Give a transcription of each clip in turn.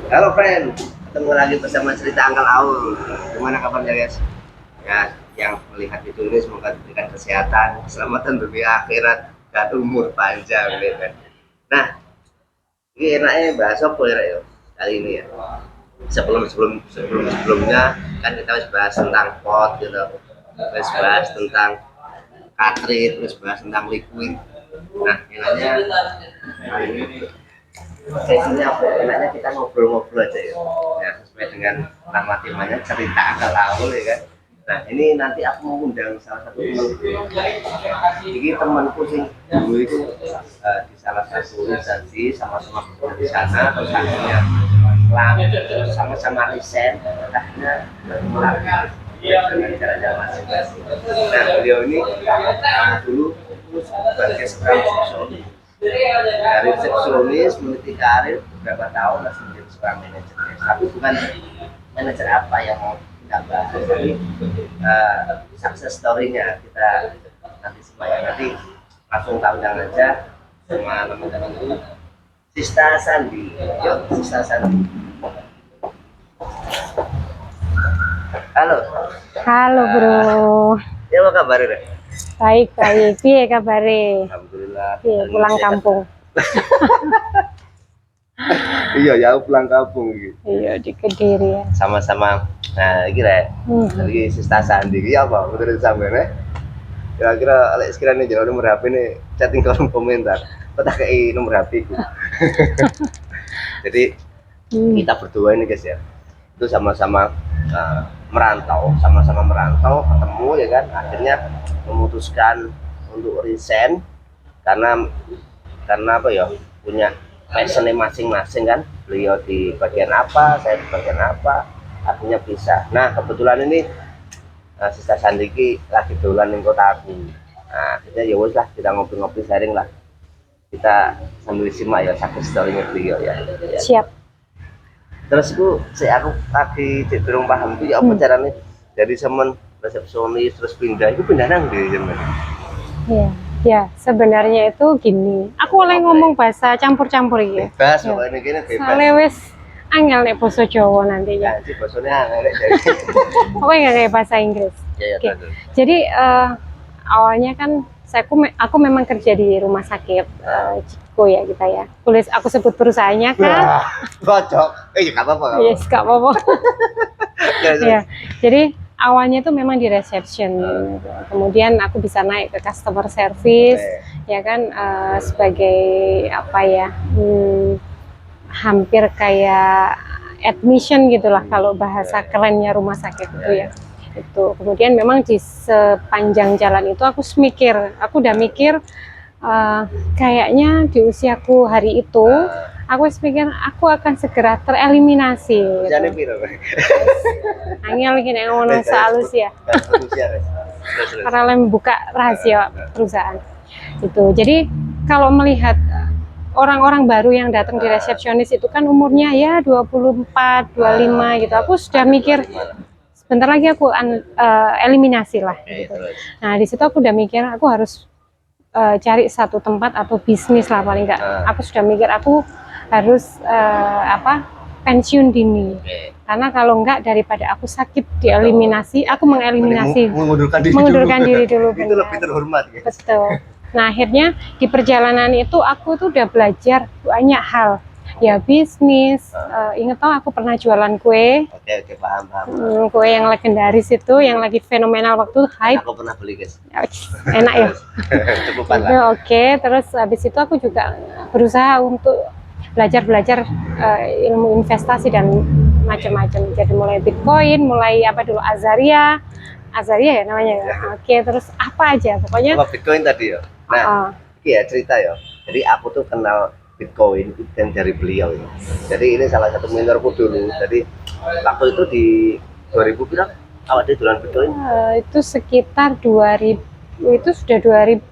Halo friend, ketemu lagi bersama cerita Angkal Aul. Gimana kabarnya guys? Ya, yang melihat video ini semoga diberikan kesehatan, keselamatan dunia akhirat, dan umur panjang ya kan. Nah, ini enaknya bahas apa ya kali ini ya? Sebelumnya kan kita harus bahas tentang pot gitu, terus bahas tentang cartridge, terus bahas tentang liquid. Nah, enaknya kali ini sesinya apa ya? Enaknya kita ngobrol-ngobrol aja ya. Ya, sesuai dengan nama temanya cerita akal awal ya kan. Nah, ini nanti aku mau undang salah satu teman. Jadi temanku sih dulu itu di salah satu instansi sama-sama bekerja di sana, terus akhirnya sama-sama riset, akhirnya bertemu dengan cara-cara masing-masing. Nah, beliau ini dulu sebagai seorang sosok dari resepsionis meniti karir beberapa tahun langsung menjadi seorang manajer, tapi bukan manajer apa yang mau kita bahas, tapi success story-nya kita nanti semuanya nanti langsung tahu aja sama teman-teman itu. Sista Sandi, yuk Sista Sandi. Halo. Halo bro. Ya apa kabar ya? Baik baik. Piye kabare? Alhamdulillah. Piye pulang kampung? Iya ya, aku pulang kampung gitu. Iya di Kediri ya. Sama-sama. Nah, kira dari Sista Sandi ya apa? Betul sampean ya? Kira-kira Alex sekiranya jangan nomor HP nih chatting kolom komentar. Petak kayak nomor HP ku. Jadi kita berdua ini guys ya, itu sama-sama sama-sama merantau, ketemu ya kan, akhirnya memutuskan untuk resign karena apa ya, punya passionnya masing-masing kan, beliau di bagian apa, saya di bagian apa, akhirnya bisa. Nah kebetulan ini Sista Sandiki lagi dolan di kota aku. Nah akhirnya ya wes lah, kita ngopi-ngopi sharing lah, kita sambil simak ya success story-nya beliau ya. Siap. Terus aku lagi belum paham tuh ya apa caranya dari semen resepsionis terus pindah nang di zaman. Iya. Ya sebenarnya itu gini. Aku oleh ngomong bahasa campur-campur ya. Bebas pokoknya gini bebas. Soalnya wes angel nek basa Jawa nantinya. Nanti bosnya angel dari. Pokoknya nggak kayak bahasa Inggris. Ya, Oke. Jadi awalnya kan aku memang kerja di rumah sakit Ciko ya kita ya. Boleh aku sebut perusahaannya kan? Bocok. Ya nggak apa-apa. Yes, nggak apa-apa. Ya, jadi awalnya tuh memang di reception, kemudian aku bisa naik ke customer service, ya kan, sebagai apa ya, hampir kayak admission gitulah kalau bahasa kerennya rumah sakit itu ya. Itu kemudian memang di sepanjang jalan itu aku udah mikir kayaknya di usiaku hari itu aku pikir aku akan segera tereliminasi gitu. Angel gini ngono halus ya. Karena membuka rahasia perusahaan itu. Jadi kalau melihat orang-orang baru yang datang di resepsionis itu kan umurnya ya 24, 25 gitu. Aku sudah mikir sebentar lagi aku eliminasi lah gitu. Nah di situ aku udah mikir aku harus cari satu tempat atau bisnis lah paling enggak. Aku sudah mikir aku harus pensiun dini. Karena kalau enggak daripada aku sakit dieliminasi, aku mengeliminasi mengundurkan diri dulu. Itu lebih terhormat ya. Betul. Nah akhirnya di perjalanan itu aku tuh udah belajar banyak hal. Ya bisnis, inget tau aku pernah jualan kue. Oke, paham. Kue yang legendaris itu, yang lagi fenomenal waktu hype. Aku pernah beli guys. Enak ya. Cukupan lah. Oke, terus habis itu aku juga berusaha untuk belajar ilmu investasi dan macam-macam. Jadi mulai Bitcoin, mulai apa dulu Azaria ya namanya ya. Oke, terus apa aja pokoknya. Apa Bitcoin tadi ya. Nah, iya cerita ya. Jadi aku tuh kenal Bitcoin dan dari beliau ya. Jadi ini salah satu mentorku dulu. Jadi waktu itu di 2000 berapa? Awak di dolan Bitcoin? Itu sekitar 2000, itu sudah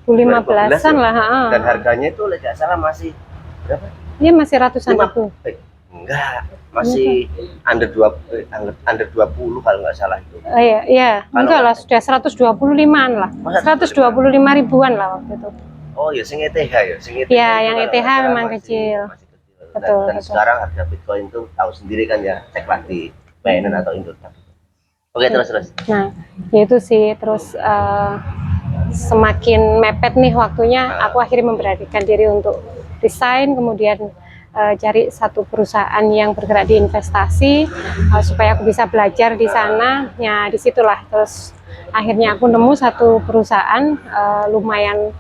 2015-an lah. Dan harganya itu tidak salah masih berapa? Iya masih ratusan ribu. Enggak, masih under 20 kalau nggak salah itu. Iya, enggak lah, sudah 125-an lah. 125 ribuan lah waktu itu. Oh ya, sing ETH ya, ya yang ETH memang kecil. Betul, Dan betul. sekarang harga Bitcoin itu tahu sendiri kan ya, ceklah di Binance atau Indodax. Oke, terus. Nah, ya itu sih. Terus semakin mepet nih waktunya, aku akhirnya memberanikan diri untuk resign, kemudian cari satu perusahaan yang bergerak di investasi supaya aku bisa belajar di sana. Ya disitulah terus akhirnya aku nemu satu perusahaan lumayan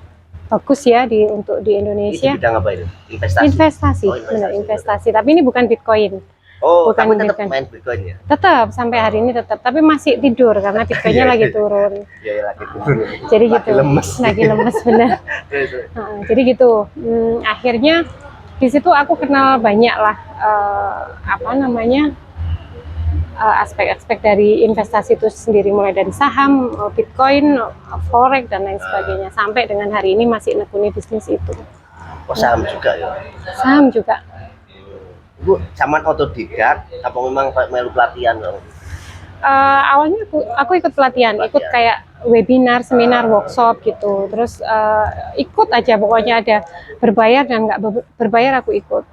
bagus ya untuk di Indonesia. Itu bidang apa itu? Investasi. Investasi, Oh, benar investasi. Tapi ini bukan Bitcoin. Oh, Bukan tapi tetap Bitcoin. main Bitcoin ya? Tetap sampai hari ini tetap, tapi masih tidur karena Bitcoinnya lagi turun. Iya, lagi turun. Jadi gitu. Lagi lemes bener. Jadi gitu. Akhirnya di situ aku kenal banyak lah aspek-aspek dari investasi itu sendiri, mulai dari saham, Bitcoin, forex dan lain sebagainya, sampai dengan hari ini masih nekuni bisnis itu. Oh, saham juga ya? Saham juga. Bu, zaman otodidak apa memang melu pelatihan dong? Awalnya aku ikut pelatihan, ikut kayak webinar, seminar, workshop gitu. Terus ikut aja, pokoknya ada berbayar dan nggak berbayar aku ikut.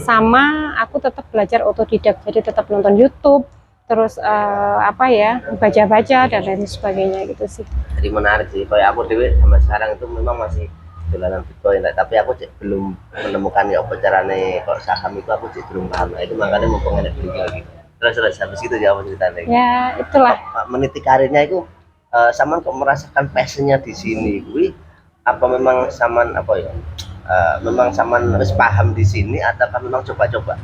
Sama aku tetap belajar otodidak, jadi tetap nonton YouTube, terus baca-baca dan lain sebagainya gitu sih. Jadi menarik sih, kayak aku dewe sama sekarang itu memang masih dolanan Bitcoin, tapi aku belum menemukan ya apa caranya kok saham itu aku belum paham. Nah, itu makanya mau pengen beli lagi. Terus habis itu jawab ceritanya. Ya itulah. Meniti karirnya itu Saman kok merasakan passionnya di sini, gue apa memang Saman apa ya? Memang Saman harus paham di sini atau memang coba-coba?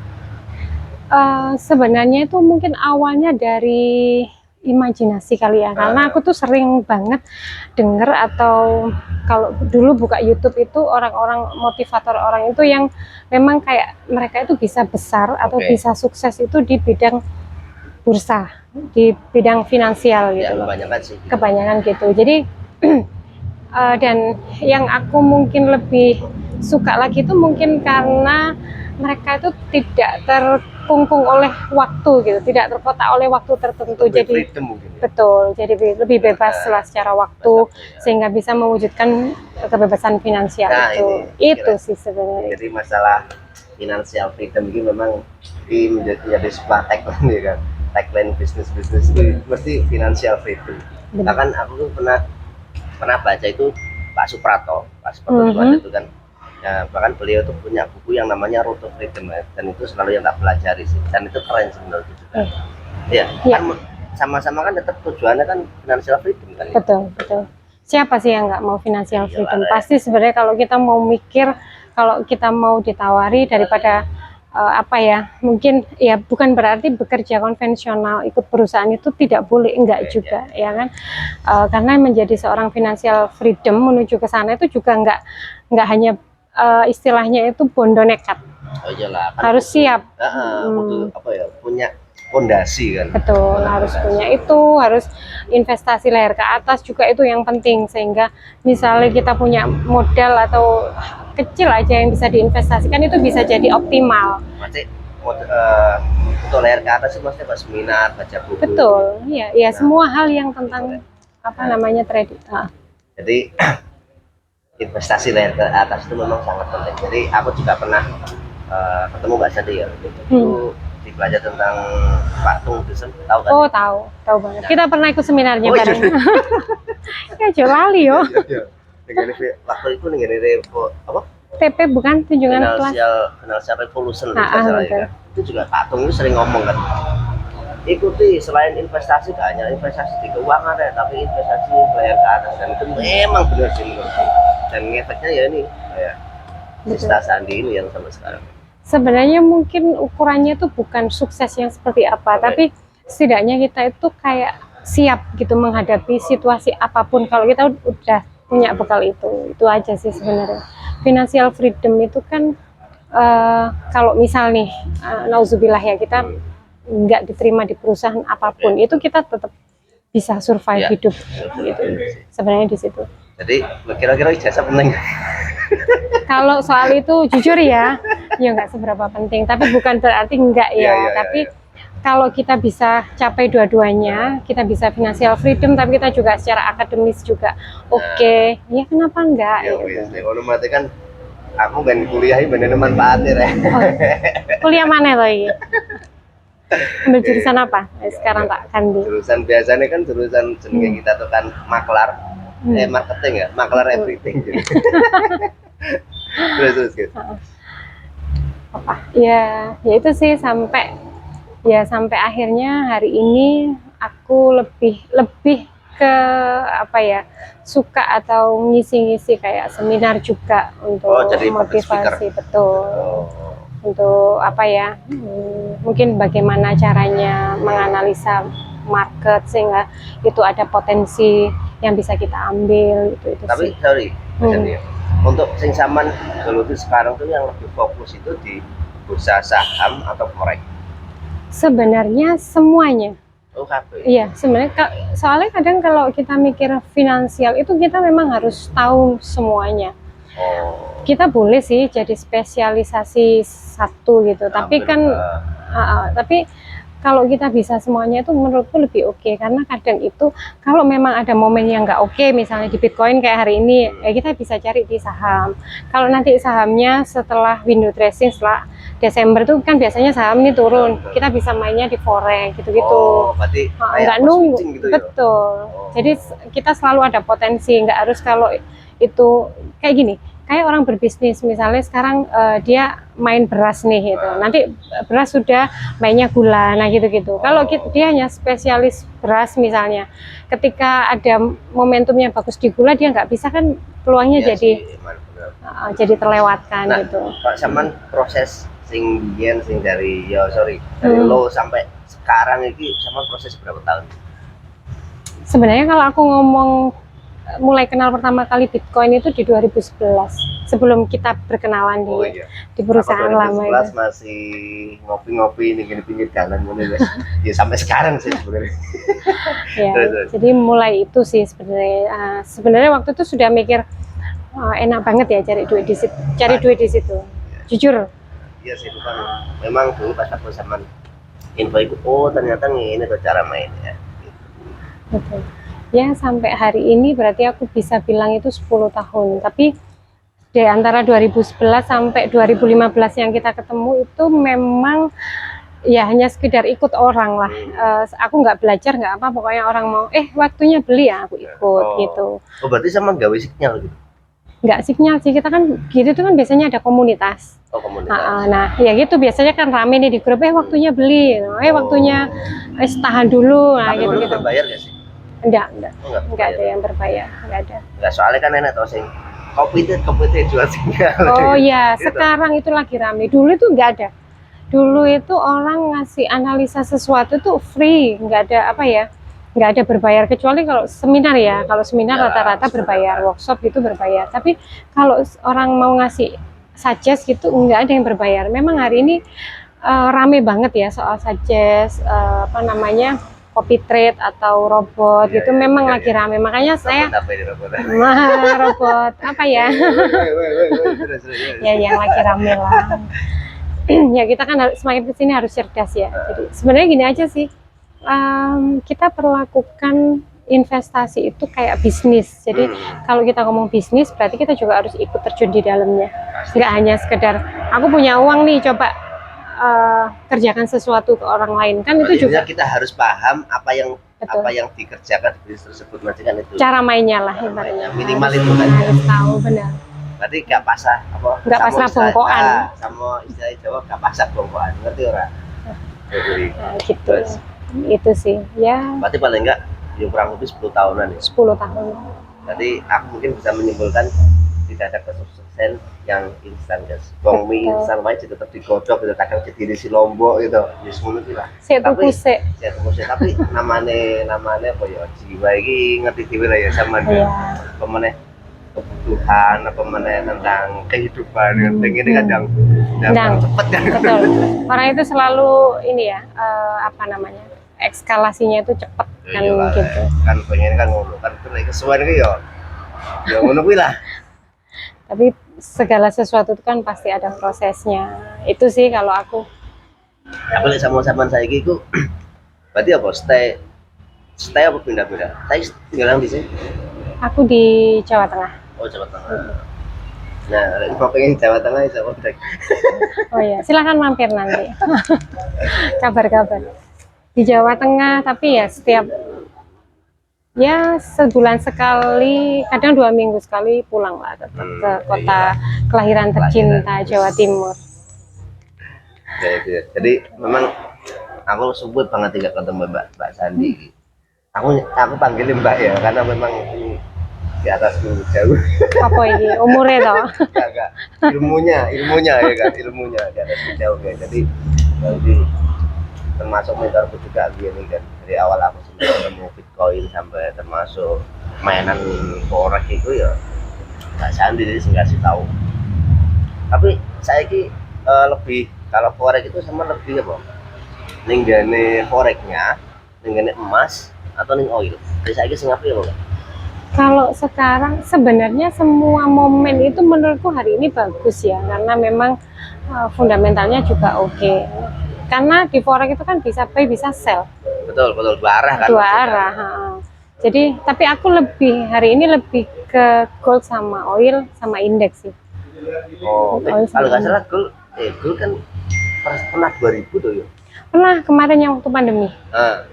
Sebenarnya itu mungkin awalnya dari imajinasi kali ya, karena aku tuh sering banget denger atau kalau dulu buka YouTube itu orang-orang motivator orang itu yang memang kayak mereka itu bisa besar atau bisa sukses itu di bidang bursa, di bidang finansial gitu. Ya, kebanyakan sih. Kebanyakan gitu. Jadi dan yang aku mungkin lebih suka lagi itu mungkin karena mereka itu tidak terkungkung oleh waktu gitu, tidak terkotak oleh waktu tertentu. Lebih jadi mungkin, ya? Betul, jadi lebih bebas lah secara waktu, sehingga bisa mewujudkan kebebasan finansial. Itu sih sebenarnya. Jadi masalah financial freedom ini memang menjadi sebuah tagline ya kan, tagline bisnis itu mesti financial freedom. Bahkan aku tuh pernah baca itu Pak Suprato itu kan. Ya, bahkan beliau tuh punya buku yang namanya Road to Freedom ya, dan itu selalu yang tak pelajari sih, dan itu keren sebenarnya juga. Kan sama-sama kan tetap tujuannya kan financial freedom kan. Betul. Siapa sih yang nggak mau financial freedom? Pasti sebenarnya kalau kita mau mikir, kalau kita mau ditawari daripada mungkin ya bukan berarti bekerja konvensional ikut perusahaan itu tidak boleh, enggak juga ya kan, karena menjadi seorang financial freedom menuju ke sana itu juga enggak hanya istilahnya itu bondo nekat. Oh iyalah, kan harus siap. Punya fondasi kan. Betul, harus punya itu, harus investasi leher ke atas juga itu yang penting, sehingga misalnya kita punya modal atau kecil aja yang bisa diinvestasikan itu bisa jadi optimal. Masih untuk leher ke atas itu maksudnya pas seminar, baca buku. Betul, iya, semua hal yang tentang trading. Jadi investasi leher ke atas itu memang sangat penting. Jadi aku juga pernah ketemu Mbak Sadi ya, itu belajar tentang Pak Tung Dusun, tahu kan? Oh tahu banget. Kita pernah ikut seminarnya bareng. Ya jolali yo. Waktu itu nih apa? TP bukan tunjungan kelas. Financial Revolution ya. Itu juga Pak Tung itu sering ngomong kan. Ikuti selain investasi, gak hanya investasi di keuangan ya, tapi investasi leher ke atas, dan itu memang benar sih menurutku. Dan efeknya ya ini kayak Sista Sandi ini yang sampai sekarang. Sebenarnya mungkin ukurannya itu bukan sukses yang seperti apa, tapi setidaknya kita itu kayak siap gitu menghadapi situasi apapun kalau kita udah punya bekal itu aja sih sebenarnya. Financial freedom itu kan kalau misal nih nauzubillah ya, kita nggak diterima di perusahaan apapun, itu kita tetap bisa survive hidup gitu. Sebenarnya di situ. Jadi kira-kira ijazah penting? Kalau soal itu jujur ya nggak seberapa penting, tapi bukan berarti enggak ya. Tapi kalau kita bisa capai dua-duanya, kita bisa financial freedom, tapi kita juga secara akademis juga oke. Ya kenapa enggak? Ya, gitu. Kalau mati kan Aku ben kuliah iki ben manfaatnya rek. Oh, kuliah mana lo ini? Ambil jurusan apa? Sekarang tak ganti. Jurusan biasanya kan jurusan jenenge kita tuh kan maklar, marketing ya, maklar everything gitu. Terus gitu. Apa? Ya itu sih sampai akhirnya hari ini aku lebih ke apa ya, suka atau ngisi-ngisi kayak seminar juga untuk jadi motivasi, betul. Untuk apa ya, mungkin bagaimana caranya menganalisa market sehingga itu ada potensi yang bisa kita ambil itu tapi sih. sorry ya. Untuk sing sampean geluti sekarang tuh yang lebih fokus itu di bursa saham atau forex? Sebenarnya semuanya. Oh, kabeh. Iya, sebenarnya soalnya kadang kalau kita mikir finansial itu kita memang harus tahu semuanya. Oh. Kita boleh sih jadi spesialisasi satu gitu, tapi kan tapi kalau kita bisa semuanya itu menurutku lebih oke, karena kadang itu kalau memang ada momen yang nggak oke, misalnya di Bitcoin kayak hari ini, ya kita bisa cari di saham. Kalau nanti sahamnya setelah window dressing setelah Desember tuh kan biasanya saham ini turun, kita bisa mainnya di forex gitu-gitu. Oh, berarti nggak nunggu gitu betul. Oh. Jadi kita selalu ada potensi, nggak harus kalau itu kayak gini. Kayak orang berbisnis, misalnya sekarang dia main beras nih gitu, nanti beras sudah mainnya gula, nah gitu-gitu. Kalau dia hanya spesialis beras misalnya, ketika ada momentumnya bagus di gula, dia nggak bisa kan, peluangnya jadi terlewatkan gitu. Pak Saman, proses sing dari dari low sampai sekarang ini sama proses berapa tahun? Sebenarnya kalau aku ngomong mulai kenal pertama kali Bitcoin itu di 2011, sebelum kita berkenalan di perusahaan lama itu. Masih ngopi-ngopi nih di pinggir jalan ya sampai sekarang sih sebenarnya. Ya, jadi mulai itu sih sebenarnya. Sebenarnya waktu itu sudah mikir enak banget ya cari duit di situ. Jujur. Iya sih, bukan. Memang dulu pas aku sama info itu, oh ternyata ini tuh cara mainnya. Betul. Ya sampai hari ini berarti aku bisa bilang itu 10 tahun, tapi di antara 2011 sampai 2015 yang kita ketemu itu memang ya hanya sekedar ikut orang lah. Aku nggak belajar nggak apa, pokoknya orang mau waktunya beli ya aku ikut gitu. Oh berarti sama gawe sinyal gitu? Nggak sinyal sih, kita kan gitu tuh kan biasanya ada komunitas. Oh komunitas. Nah ya gitu biasanya kan rame nih di grup, waktunya beli, waktunya tahan dulu, nah gitu-gitu. Berbayar nggak sih? Enggak ada yang berbayar, enggak ada. Enggak, soalnya kan enak tau sing kopi teh jual sinyal. Oh iya, sekarang itu lagi rame. Dulu itu enggak ada. Dulu itu orang ngasih analisa sesuatu tuh free, enggak ada apa ya, enggak ada berbayar, kecuali kalau seminar ya. Kalau seminar rata-rata berbayar, workshop itu berbayar. Tapi kalau orang mau ngasih suggest gitu enggak ada yang berbayar. Memang hari ini rame banget ya soal suggest copy trade atau robot gitu, memang lagi rame, makanya saya robot apa ya ya yang lagi rame lah. Ya kita kan semakin kesini harus cerdas ya. Jadi sebenarnya gini aja sih, kita perlakukan investasi itu kayak bisnis. Jadi kalau kita ngomong bisnis berarti kita juga harus ikut terjun di dalamnya, nggak hanya sekedar aku punya uang nih coba kerjakan sesuatu ke orang lain, kan itu juga kita harus paham apa yang dikerjakan di bisnis tersebut, nanti kan itu cara mainnya lah ibaratnya, minimal itu kan harus tahu benar. Berarti nggak pasrah bongkoan, sama istilah Jawa nggak pasrah bongkoan, ngerti orang? Gitu. Itu sih ya. Berarti paling nggak ya kurang lebih 10 tahunan ya. 10 tahun. Jadi aku mungkin bisa menyimpulkan tidak ada kesuksesan yang instan guys. Bong mie instan aja tetap digodok gitu, kadang jadi di lombok gitu. Ya semuanya itu lah. Tapi namanya apa ya, jiwa ini ngerti dhewe lah ya sama pemenang kebutuhan apa tentang kehidupan ini kadang cepet kan. Betul. Orang itu selalu ini ya, ekskalasinya itu cepet kan gitu. Kan pengen kan ngono kan kesuwen ki ya ngono kuwi lah. Tapi segala sesuatu itu kan pasti ada prosesnya. Itu sih kalau aku. Aku lihat sama-sama saya gitu. Berarti apa stay apa pindah-pindah? Saya tinggal di sini. Aku di Jawa Tengah. Oh, Jawa Tengah. Nah, kalau pengen Jawa Tengah bisa kontak. Oh ya, silakan mampir nanti. Kabar-kabar. Di Jawa Tengah, tapi ya setiap ya sebulan sekali, kadang 2 minggu sekali pulang lah tetap ke kota kelahiran tercinta Jawa Timur. Ya, itu ya. Jadi memang aku sebut banget tidak ketemu Mbak Sandi. Aku panggilin Mbak ya, karena memang ini di atasku jauh. Apa ini umurnya toh? Enggak. Ilmunya ya kan, ilmunya di atasku jauh ya. Jadi termasuk mentorku juga gini kan. Dari awal aku sempat ketemu Bitcoin sampai termasuk mainan forex itu ya Mbak Sandi jadi ngasih tahu. Tapi saya lebih kalau forex itu sama lebih apa? Ninggane forexnya, ninggane emas atau ning oil. Jadi saya sing apik lho. Kalau sekarang sebenarnya semua momen itu menurutku hari ini bagus ya, karena memang fundamentalnya juga oke. Karena di forex itu kan bisa buy bisa sell. Betul, dua arah kan. Dua arah. Jadi, tapi aku hari ini lebih ke gold sama oil sama indeks sih. Oh, kalau nggak salah gold kan pernah 2000 tuh ya. Pernah kemarin yang waktu pandemi.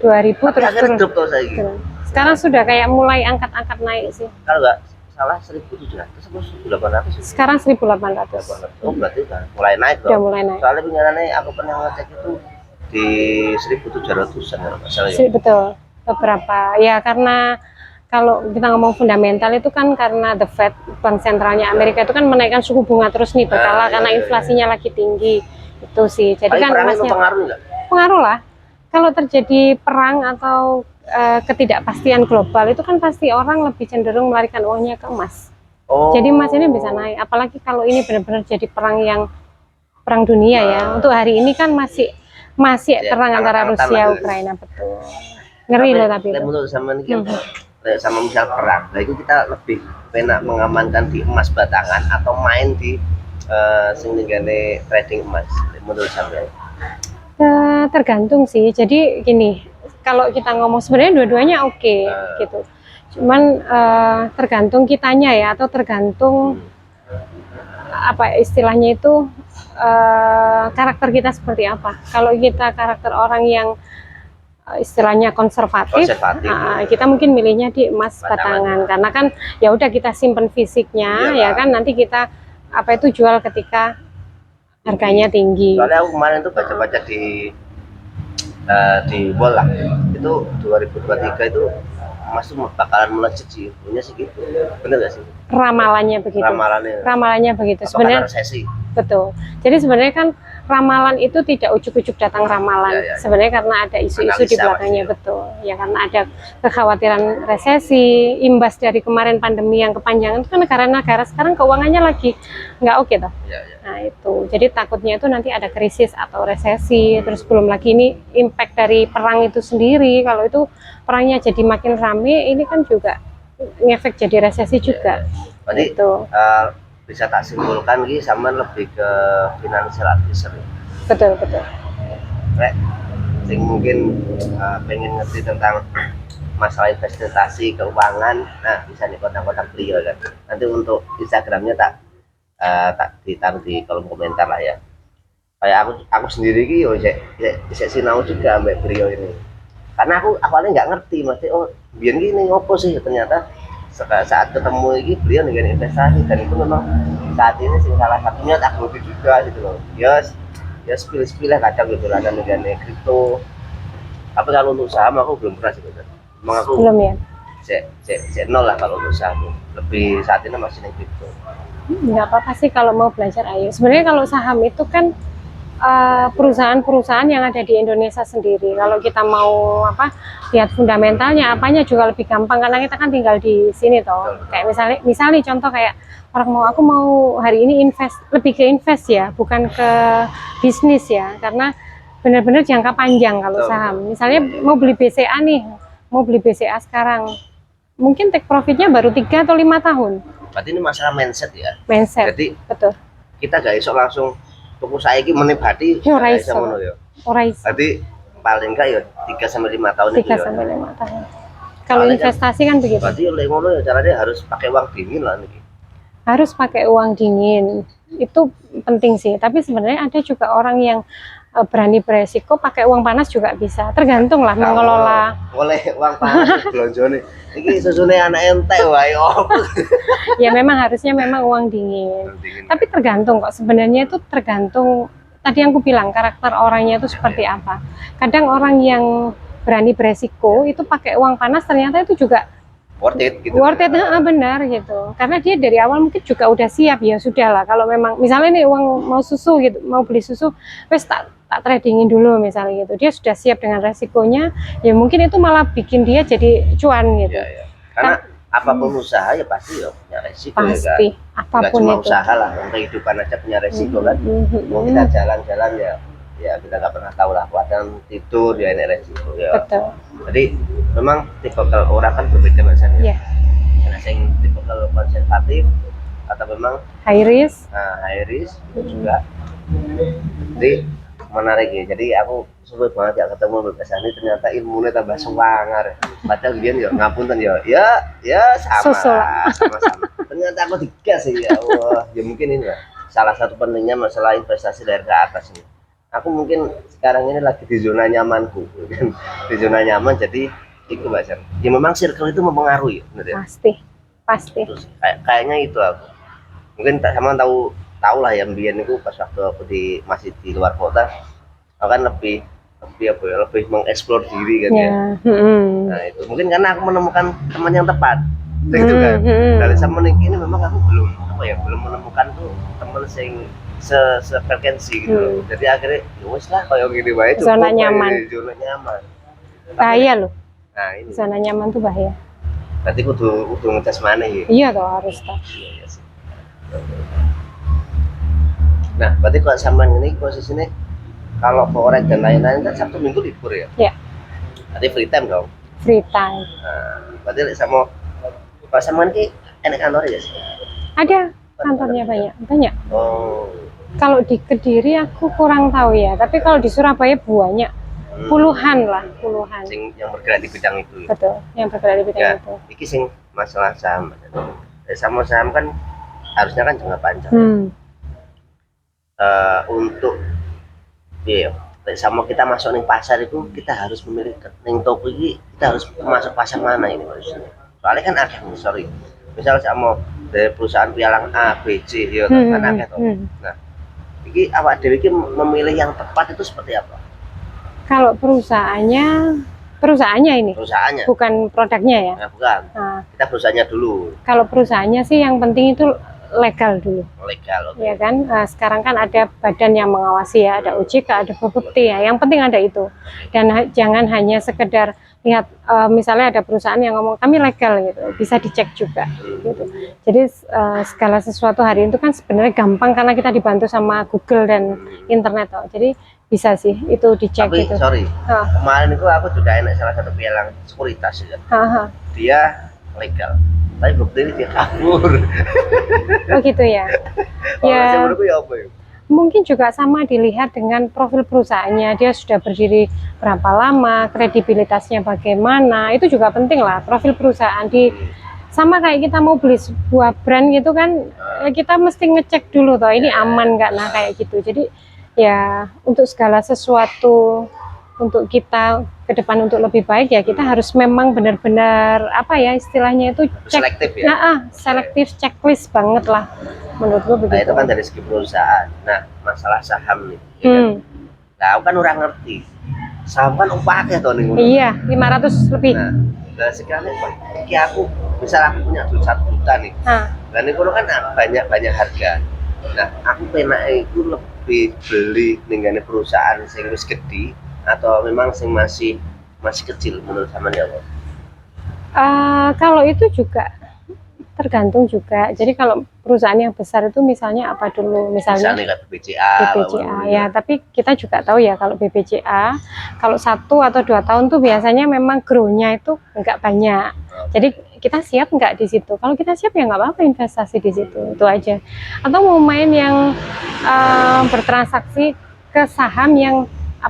2000 terus turun. Sekarang sudah kayak mulai angkat-angkat naik sih. Kalau nggak salah 1.700 atau 1.800 sih. Sekarang 1.800. Oh berarti kan mulai naik Udah dong. mulai naik. Soalnya penyarannya aku pernah ngecek itu di 1.700-an kalau nggak salah ya. Betul. Beberapa ya karena kalau kita ngomong fundamental itu kan karena the Fed, bank sentralnya Amerika itu kan menaikkan suku bunga terus nih berkala karena inflasinya lagi tinggi. Itu sih. Jadi kan emasnya pengaruh nggak? Pengaruh lah. Kalau terjadi perang atau ketidakpastian global itu kan pasti orang lebih cenderung melarikan uangnya ke emas. Oh. Jadi emas ini bisa naik. Apalagi kalau ini benar-benar jadi perang dunia ya. Untuk hari ini kan masih ya, perang antara Rusia Ukraina betul. Ngeri loh tapi. Menurut sama ini sama misal perang, nah itu kita lebih enak mengamankan di emas batangan atau main di senggane trading emas menurut saya. Tergantung sih. Jadi gini, kalau kita ngomong sebenarnya dua-duanya oke, gitu. Cuman tergantung kitanya ya, atau tergantung apa istilahnya itu karakter kita seperti apa. Kalau kita karakter orang yang istilahnya konservatif. Kita mungkin milihnya di emas batangan karena kan ya udah kita simpen fisiknya ya kan, nanti kita apa itu jual ketika harganya tinggi. Soalnya aku kemarin tuh baca-baca di wall lah, itu 2023 itu emas tuh bakalan melejit sih, punya sih gitu. Bener gak sih? Ramalannya begitu. Ramalannya begitu. Sebenarnya resesi. Betul. Jadi sebenarnya kan ramalan itu tidak ujuk-ujuk datang ramalan. Sebenarnya karena ada isu-isu di belakangnya betul. Ya karena ada kekhawatiran resesi, imbas dari kemarin pandemi yang kepanjangan itu kan negara-negara sekarang keuangannya lagi nggak oke toh. Nah itu. Jadi takutnya itu nanti ada krisis atau resesi. Terus belum lagi ini impact dari perang itu sendiri. Kalau itu perangnya jadi makin rame, ini kan juga ngefek jadi resesi juga. Berarti itu bisa tak simpulkan ini sama lebih ke financial advisor. Betul. Sing mungkin pengen ngerti tentang masalah investasi keuangan, nah bisa nih kontak-kontak beliau kan. Nanti untuk Instagramnya tak ditaruh di kolom komentar lah ya. Kayak aku sendiri ki yo saya sinau juga ambek beliau ini. Karena aku awalnya nggak ngerti, mesti biar gini ngopo sih ternyata saat ketemu ini beliau dengan investasi dan itu memang saat ini sih salah satunya tak hobi juga gitu loh. Ya sepilih kadang gitu lah dan dengan kripto. Tapi kalau untuk saham aku belum pernah sih bener. Emang aku belum ya. Saya nol lah kalau untuk saham. Lebih saat ini masih di kripto. Nggak apa-apa sih kalau mau belajar ayo. Sebenarnya kalau saham itu kan perusahaan-perusahaan yang ada di Indonesia sendiri. Kalau kita mau lihat fundamentalnya apanya juga lebih gampang karena kita kan tinggal di sini toh. Kayak misalnya contoh kayak aku mau hari ini lebih ke invest ya, bukan ke bisnis ya, karena benar-benar jangka panjang kalau saham. Misalnya mau beli BCA sekarang, mungkin take profitnya baru 3 atau 5 tahun. Berarti ini masalah mindset ya. Mindset. Jadi betul. Kita gak iso langsung tuku saiki menibati ora iso ngono ya. Ora iso. Berarti paling enggak ya 3 sampai 5 tahun 3 sampai 5 tahun. Kalau investasi kan begitu. Berarti oleh ngono ya caranya harus pakai uang dingin lah niki. harus pakai uang dingin. Itu penting sih. Tapi sebenarnya ada juga orang yang berani beresiko pakai uang panas juga bisa. Tergantung lah mengelola. Oleh uang panas belanja nih. Ini susunya anak ente wae opo. Ya memang harusnya memang uang dingin. Tapi tergantung kok. Sebenarnya itu tergantung. Tadi yang aku bilang karakter orangnya itu seperti apa. Kadang orang yang berani beresiko itu pakai uang panas ternyata itu juga Worth it gitu. worth it, benar gitu. Karena dia dari awal mungkin juga udah siap, ya sudah lah. Kalau memang misalnya nih uang mau susu gitu, mau beli susu, wes tak tradingin dulu misalnya gitu. Dia sudah siap dengan resikonya, ya mungkin itu malah bikin dia jadi cuan gitu. Ya, ya. Karena apapun usaha ya pasti ya punya resiko Pasti, ya kan. apapun Nggak cuma itu. usaha lah, kehidupan aja punya resiko kan. Mau kita jalan-jalan ya kita nggak pernah tahu lah, kadang tidur ya ini resiko ya. Betul. Jadi memang tipe orang kan berbeda biasanya. Iya. Ada yang tipe konservatif atau memang High risk. high risk itu juga. Jadi menarik ya. Jadi aku sulit banget ya ketemu Mbak Sani, ternyata ilmunya tambah semangar. Padahal dia ya ngapunten ya sama. Sama-sama. Ternyata aku digas ya Allah. Ya mungkin ini lah salah satu pentingnya masalah investasi dari ke atas ini. Aku mungkin sekarang ini lagi di zona nyamanku, kan? Di zona nyaman, jadi itu Mbak San. Ya memang circle itu mempengaruhi, benar ya? Pasti. Terus, kayaknya itu aku. Mungkin sama tahu lah ya, Mbien itu pas waktu aku masih di luar kota, aku kan lebih mengeksplor diri kan ya. Nah itu mungkin karena aku menemukan teman yang tepat, itu kan. Dari sama ini memang aku belum menemukan tuh teman yang sefrekuensi gitu. Jadi akhirnya ya wes lah kayak gini baik cukup Zona nyaman. Zona nyaman. Bahaya loh. Nah ini. Zona nyaman tuh bahaya. Berarti kudu ngecas mana ya? Iya toh, harus toh. Iya sih. Nah, berarti kalau sampean ini posisinya kalau forex dan lain-lain kan Sabtu Minggu libur ya? Iya. Berarti free time dong. Free time. Nah, berarti sama kalau sampean ki enak kantor ya sih? Ada kantornya banyak. Oh. Kalau di Kediri aku kurang tahu ya, tapi kalau di Surabaya banyak, puluhan. Yang bergerak di bidang itu. Ya? Betul, yang bergerak di bidang Ya, itu. iki sing masalah saham. Sama saham kan harusnya kan jangka panjang. Untuk sama kita masuk ning pasar itu kita harus memilih ning toko ini kita harus masuk pasar mana ini maksudnya. Soalnya kan ada misal sama dari perusahaan pialang A, B, C ya kan ada toh. Nah, iki awak dhewe iki memilih yang tepat itu seperti apa? Kalau perusahaannya ini. Perusahaannya. Bukan produknya ya. Nah, bukan. Kita perusahaannya dulu. Kalau perusahaannya sih yang penting itu legal dulu. Legal. Ya kan. Sekarang kan ada badan yang mengawasi ya, ada OJK, ada Bapepti ya. Yang penting ada itu. Dan jangan hanya sekedar lihat misalnya ada perusahaan yang ngomong kami legal gitu, bisa dicek juga gitu. Jadi segala sesuatu hari itu kan sebenarnya gampang karena kita dibantu sama Google dan internet toh. Jadi bisa sih itu dicek. Tapi gitu. Kemarin itu aku juga enak salah satu pialang sekuritas ya. Dia legal, tapi buktinya dia kabur. Oh gitu ya. Ya. Menurutku ya apa ya? Mungkin juga sama dilihat dengan profil perusahaannya, dia sudah berdiri berapa lama, kredibilitasnya bagaimana, itu juga penting lah profil perusahaan. Sama kayak kita mau beli sebuah brand gitu kan, kita mesti ngecek dulu toh ini aman nggak, nah kayak gitu. Jadi ya untuk segala sesuatu untuk kita ke depan untuk lebih baik ya kita harus memang benar-benar apa ya istilahnya itu selektif ya. Selektif checklist banget lah menurut gue begitu. Nah itu kan dari segi perusahaan. Nah masalah saham nih. Ya kan? Nah aku kan orang ngerti. Saham kan upahnya tuh nih. Iya 500 lebih. Nah sekali aku misal aku punya duit 1 juta nih. Dan itu kan banyak harga. Nah aku pengen itu lebih beli dengan perusahaan sing wis gede atau memang sing masih kecil menurut sama ya Pak? Kalau itu juga tergantung juga. Jadi kalau perusahaan yang besar itu misalnya apa dulu? Misalnya BBCA ya. Tapi kita juga tahu ya kalau BBCA kalau 1 atau 2 tahun tuh biasanya memang grow-nya itu enggak banyak. Jadi kita siap nggak di situ? Kalau kita siap ya nggak apa-apa investasi di situ, itu aja. Atau mau main yang bertransaksi ke saham yang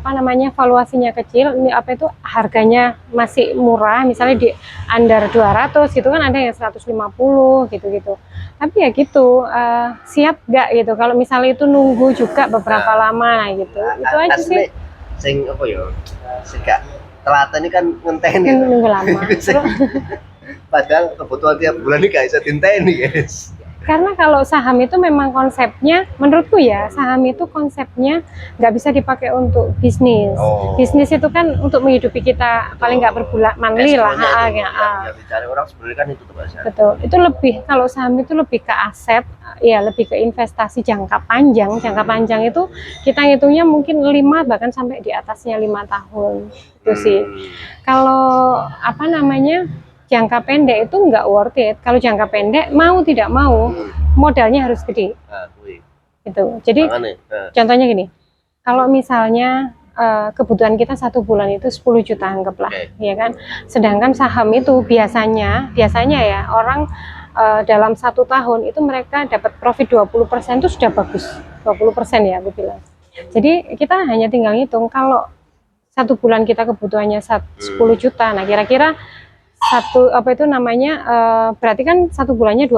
apa namanya valuasinya kecil, ini apa itu harganya masih murah, misalnya di under 200 gitu kan, ada yang 150 gitu-gitu. Tapi ya gitu, siap nggak gitu kalau misalnya itu nunggu juga beberapa lama gitu. Itu aja sih. Sing apa ya? Sing gak telaten ini kan ngenteni. Nunggu lama. Padahal kebutuhan tiap bulan ini gak bisa dinteni, guys. Karena kalau saham itu memang konsepnya, menurutku ya, saham itu konsepnya nggak bisa dipakai untuk bisnis. Bisnis itu kan untuk menghidupi kita, paling nggak berbulan monthly lah. Yang dicari orang sebenarnya kan itu tuh, Mas. Betul. Itu lebih, kalau saham itu lebih ke aset, ya lebih ke investasi jangka panjang. Jangka panjang itu kita ngitungnya mungkin 5 bahkan sampai di atasnya 5 tahun. Itu sih. Kalau apa namanya? Jangka pendek itu nggak worth it. Kalau jangka pendek mau tidak mau modalnya harus gede. Gitu. Jadi contohnya gini, kalau misalnya kebutuhan kita 1 bulan itu 10 juta anggaplah, ya kan. Sedangkan saham itu biasanya ya orang dalam 1 tahun itu mereka dapat profit 20% itu sudah bagus. 20% ya aku bilang. Jadi kita hanya tinggal ngitung kalau 1 bulan kita kebutuhannya 10 juta. Nah kira-kira berarti kan 1 bulannya 2%.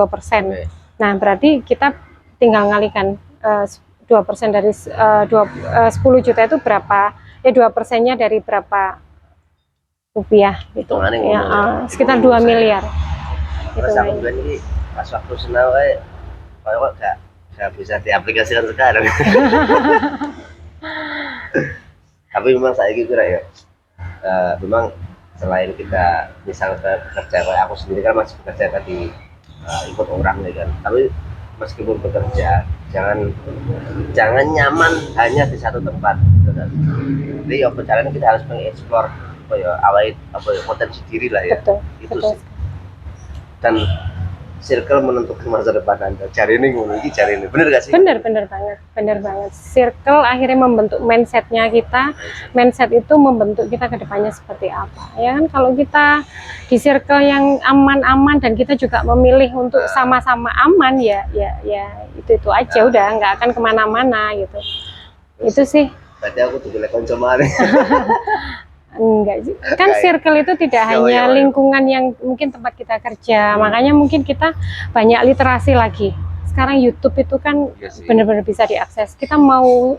Nah berarti kita tinggal ngalikan 2% dari 10 juta itu berapa, ya 2%-nya dari berapa rupiah gitu ya, sekitar 2 miliar gitu. Aku ini pas waktu senang kok gak bisa diaplikasikan sekarang. Tapi memang saya kira ya memang selain kita misalnya bekerja kayak aku sendiri kan masih bekerja di ikut orang ya kan, tapi meskipun bekerja jangan nyaman hanya di satu tempat gitu kan. Jadi ya perjalanan kita harus mengeksplor potensi diri lah ya. Itu sih. Dan circle menentukan masa depan Anda. Cari ini, bener gak sih? Bener banget. Circle akhirnya membentuk mindsetnya kita. Mindset itu membentuk kita ke depannya seperti apa. Ya kan, kalau kita di circle yang aman-aman dan kita juga memilih untuk sama-sama aman, ya itu aja, udah nggak akan kemana-mana gitu. Itu sih. Berarti aku tuh boleh konco mana? Enggak sih, kan circle itu tidak hanya lingkungan yang mungkin tempat kita kerja, makanya mungkin kita banyak literasi lagi. Sekarang YouTube itu kan benar-benar bisa diakses. Kita mau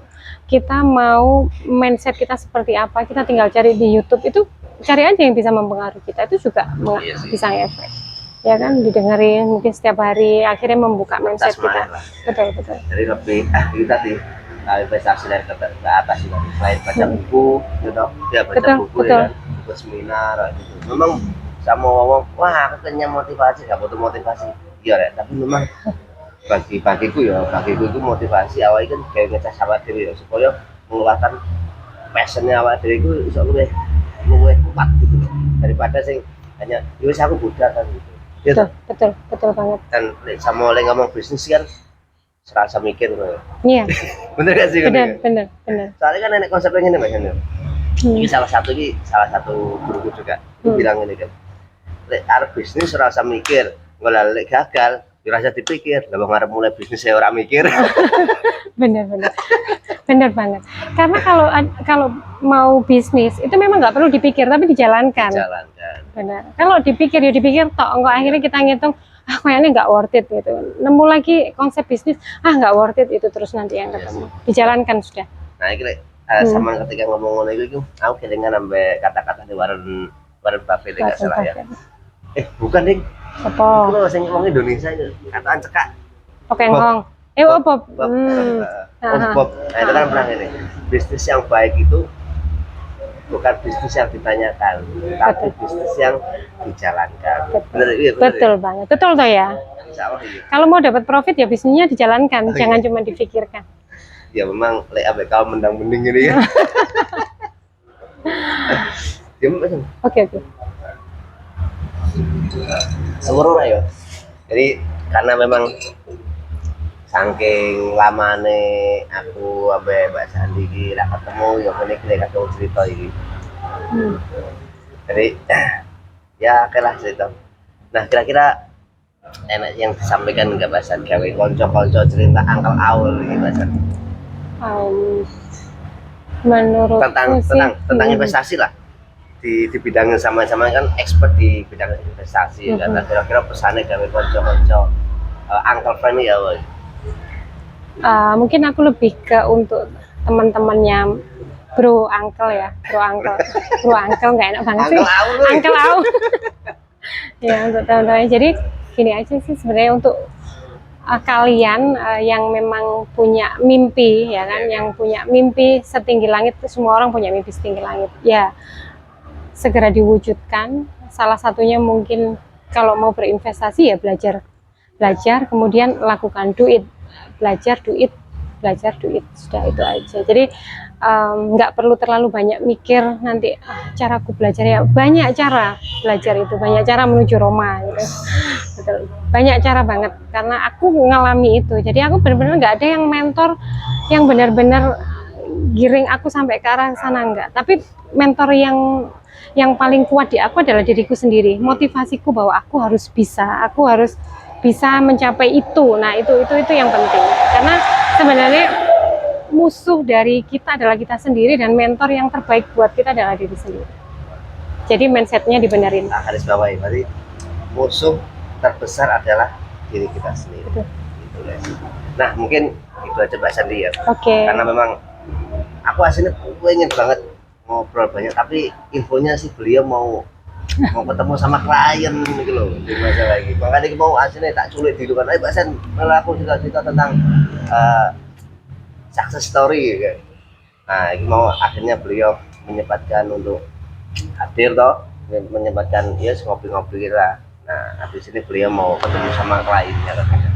mindset kita seperti apa, kita tinggal cari di YouTube, itu cari aja yang bisa mempengaruhi kita, itu juga bisa ngefek. Ya kan, didengerin mungkin setiap hari, akhirnya membuka mindset kita. Betul. Jadi lebih itu tadi investasi dari ke atas juga, selain baca buku, baca buku ya kan, ikut seminar gitu. Memang sama ngomong, wah aku kayaknya motivasi, gak butuh motivasi, iya tapi memang bagiku itu motivasi awalnya kan kayak ngecas awal diri ya, supaya mengeluarkan passionnya awal diri itu bisa lebih kuat gitu loh, daripada sing hanya yowes aku budak kan gitu. Betul banget. Dan sama oleh ngomong bisnis kan serasa mikir loh. Iya. Bener gak sih? Bener. Soalnya kan nenek konsepnya ini Mas Yanil. Ini salah satu guruku juga bilang ini kan. Lek arep bisnis serasa mikir, ngolah lek gagal, dirasa dipikir. Lah wong arep mulai bisnis saya orang mikir. Bener banget. Karena kalau mau bisnis itu memang nggak perlu dipikir tapi dijalankan. Benar. Kalau dipikir tok, enggak akhirnya kita ngitung kayaknya nggak worth it gitu. Nemu lagi konsep bisnis, nggak worth it itu terus nanti yang ketemu. Dijalankan sudah. Nah ini sama ketika ngomong itu, aku kedengar sampai kata-kata di Warren Buffett nggak salah ya. Bukan ding. Apa? Kalau saya ngomong Indonesia itu kataan cekak. Oke ngomong. Bob. Bob. Nah itu kan pernah ini. Bisnis yang baik itu bukan bisnis yang ditanyakan, tapi bisnis yang dijalankan. Betul banget. Betul toh ya. Kalau mau dapat profit ya bisnisnya dijalankan, jangan cuma dipikirkan. Ya memang lek kau mendang-mending ini ya. Oke. Seluruh ya. Jadi karena memang saking lamane aku Mbak Sandi iki ra ketemu ya kene ketemu cerita iki. Jadi ya kelah cerita. Nah kira-kira enak yang disampaikan nggak Mbak Sandi gawe konco-konco cerita angkel awal iki Mbak Sandi? Menurutku tentang sih, investasi lah, di bidang yang sama-sama kan expert di bidang investasi kan. Nah, kira-kira pesannya gawe konco-konco uncle friend ya woy. mungkin aku lebih ke untuk teman-temannya bro uncle ya, bro uncle nggak enak banget sih, Uncle Au lu. uncle Au. Ya untuk teman-teman, jadi gini aja sih sebenarnya untuk kalian yang memang punya mimpi ya kan, yang punya mimpi setinggi langit, semua orang punya mimpi setinggi langit ya, segera diwujudkan. Salah satunya mungkin kalau mau berinvestasi ya belajar kemudian lakukan, belajar duit, sudah itu aja. Jadi nggak perlu terlalu banyak mikir nanti caraku belajar, ya banyak cara belajar, itu banyak cara menuju Roma gitu. Betul. Banyak cara banget karena aku ngalami itu. Jadi aku benar-benar nggak ada yang mentor yang benar-benar giring aku sampai ke arah sana, enggak. Tapi mentor yang paling kuat di aku adalah diriku sendiri. Motivasiku bahwa aku harus bisa mencapai itu. Nah, itu yang penting. Karena sebenarnya musuh dari kita adalah kita sendiri, dan mentor yang terbaik buat kita adalah diri sendiri. Jadi mindsetnya dibenerin. Nah, garis bawahi, berarti musuh terbesar adalah diri kita sendiri. Betul. Gitu, guys. Nah, mungkin itu aja Mbak Sandi ya. Oke. Karena memang aku aslinya pengen banget ngobrol banyak, tapi infonya sih beliau mau ketemu sama klien gitu loh di masalah lagi. Makanya mau aslinya tak culik di luar. Mbak Sen, malah aku juga cerita tentang success story gitu. Nah, ini mau akhirnya beliau menyempatkan untuk hadir toh, menyempatkan ya ngopi-ngopi lah. Nah, habis ini beliau mau ketemu sama kliennya katanya.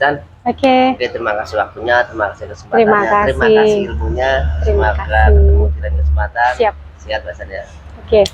Dan Oke. terima kasih waktunya, terima kasih kesempatannya, Terima kasih ilmunya. Terima Semoga kasih. ketemu di lain kesempatan. Siap. Sehat Mbak San ya. Oke.